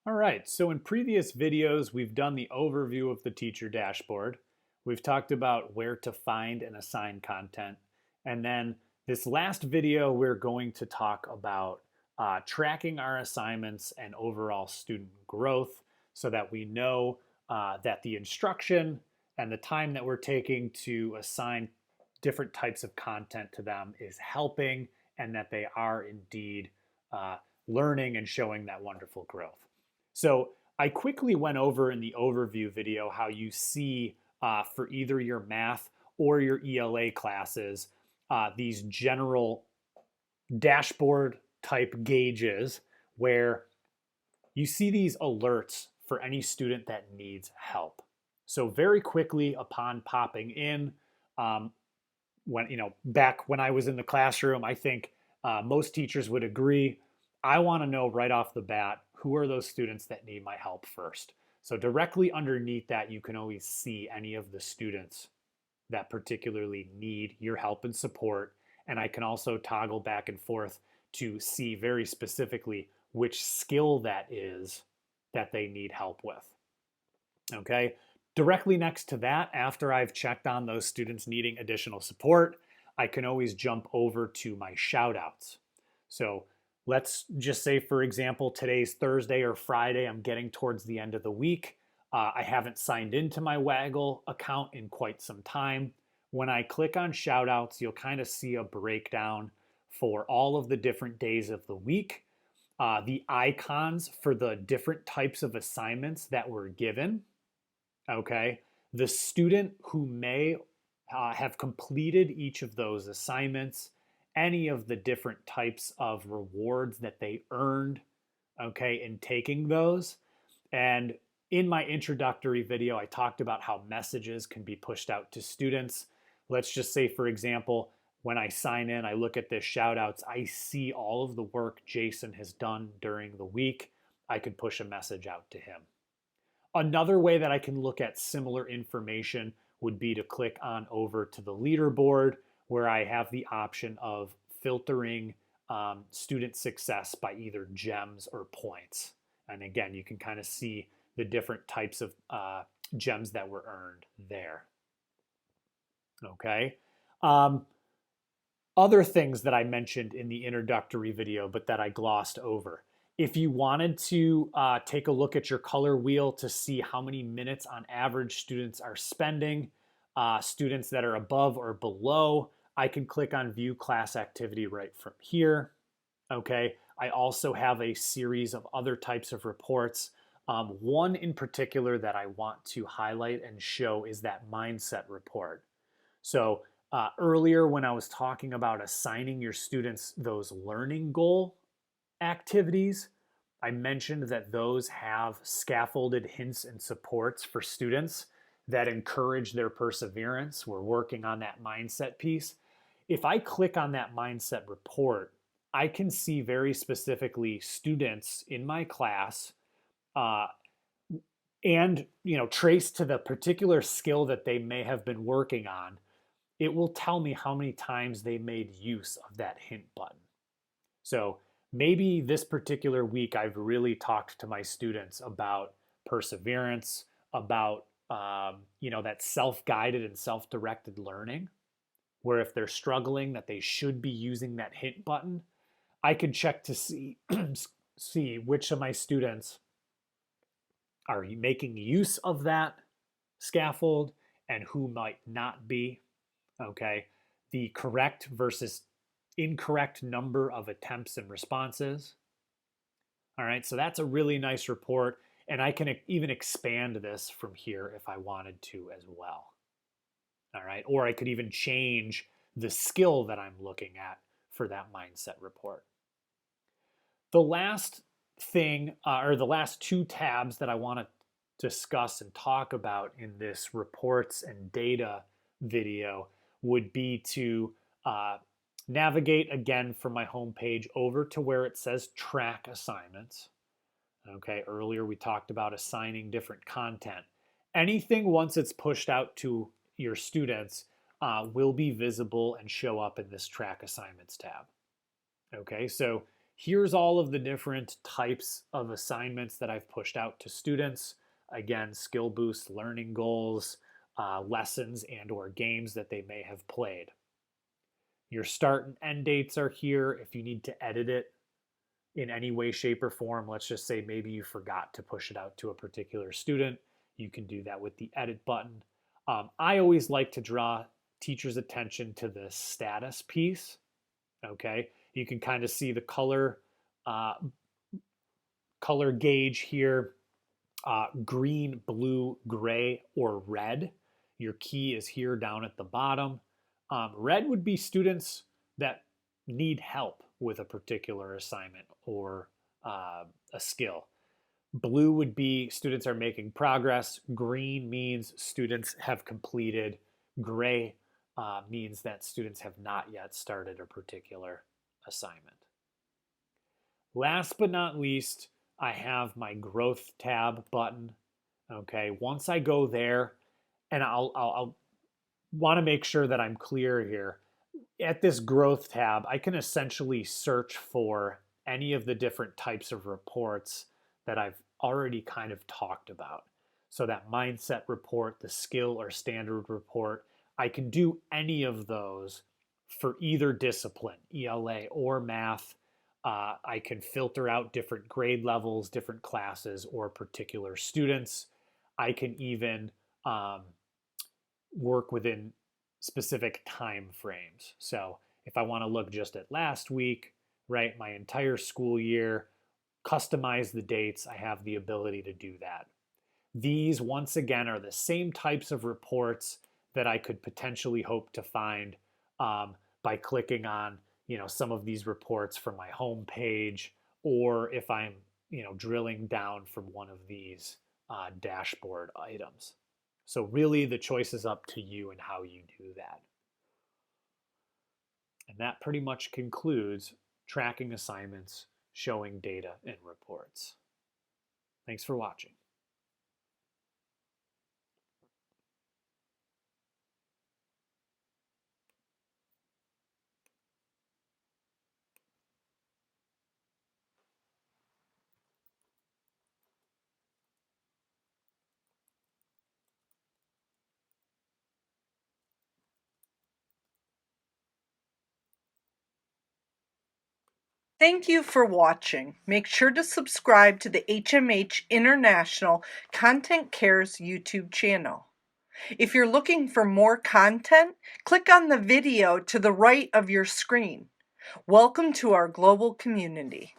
All right, so in previous videos, we've done the overview of the teacher dashboard. We've talked about where to find and assign content. And then this last video, we're going to talk about tracking our assignments and overall student growth so that we know that the instruction and the time that we're taking to assign different types of content to them is helping and that they are indeed learning and showing that wonderful growth. So I quickly went over in the overview video how you see for either your math or your ELA classes these general dashboard type gauges where you see these alerts for any student that needs help. So very quickly upon popping in, back when I was in the classroom, I think most teachers would agree. I want to know right off the bat, who are those students that need my help first? So directly underneath that, you can always see any of the students that particularly need your help and support. And I can also toggle back and forth to see very specifically which skill that is that they need help with. Okay, directly next to that, after I've checked on those students needing additional support, I can always jump over to my shoutouts. So let's just say, for example, today's Thursday or Friday, I'm getting towards the end of the week. I haven't signed into my Waggle account in quite some time. When I click on shoutouts, you'll kind of see a breakdown for all of the different days of the week, the icons for the different types of assignments that were given, okay? The student who may have completed each of those assignments, any of the different types of rewards that they earned, okay, in taking those. And in my introductory video, I talked about how messages can be pushed out to students. Let's just say, for example, when I sign in, I look at this shoutouts, I see all of the work Jason has done during the week. I could push a message out to him. Another way that I can look at similar information would be to click on over to the leaderboard, where I have the option of filtering student success by either gems or points. And again, you can kind of see the different types of gems that were earned there. Okay. Other things that I mentioned in the introductory video, but that I glossed over. If you wanted to take a look at your color wheel to see how many minutes on average students are spending, students that are above or below, I can click on view class activity right from here. Okay. I also have a series of other types of reports. One in particular that I want to highlight and show is that mindset report. So earlier when I was talking about assigning your students those learning goal activities, I mentioned that those have scaffolded hints and supports for students that encourage their perseverance. We're working on that mindset piece. If I click on that mindset report, I can see very specifically students in my class and trace to the particular skill that they may have been working on. It will tell me how many times they made use of that hint button. So maybe this particular week I've really talked to my students about perseverance, about that self-guided and self-directed learning, where if they're struggling that they should be using that hint button. I could check to see see which of my students are making use of that scaffold and who might not be. Okay, the correct versus incorrect number of attempts and responses. All right, so that's a really nice report, and I can even expand this from here if I wanted to as well. All right, or I could even change the skill that I'm looking at for that mindset report. The last thing, or the last two tabs that I want to discuss and talk about in this reports and data video would be to navigate again from my home page over to where it says track assignments. Okay, earlier we talked about assigning different content. Anything once it's pushed out to your students will be visible and show up in this track assignments tab. Okay, so Here's all of the different types of assignments that I've pushed out to students. Again, skill boost, learning goals, lessons and or games that they may have played. Your start and end dates are here. If you need to edit it in any way, shape, or form, let's just say maybe you forgot to push it out to a particular student, you can do that with the edit button. I always like to draw teachers' attention to the status piece. Okay, you can kind of see the color gauge here, green, blue, gray, or red. Your key is here down at the bottom. Red would be students that need help with a particular assignment or a skill. Blue would be students are making progress. Green means students have completed. Gray means that students have not yet started a particular assignment. Last but not least, I have my growth tab button. Okay, once I go there, and I'll want to make sure that I'm clear here. At this growth tab, I can essentially search for any of the different types of reports that I've already kind of talked about. So that mindset report, the skill or standard report, I can do any of those for either discipline, ELA or math. I can filter out different grade levels, different classes, or particular students. I can even work within specific time frames. So if I want to look just at last week, right, my entire school year, customize the dates, I have the ability to do that. These, once again, are the same types of reports that I could potentially hope to find by clicking on, some of these reports from my home page, or if I'm, drilling down from one of these dashboard items. So really the choice is up to you and how you do that. And that pretty much concludes tracking assignments, showing data and reports. Thanks for watching. Thank you for watching. Make sure to subscribe to the HMH International Content Cares YouTube channel. If you're looking for more content, click on the video to the right of your screen. Welcome to our global community.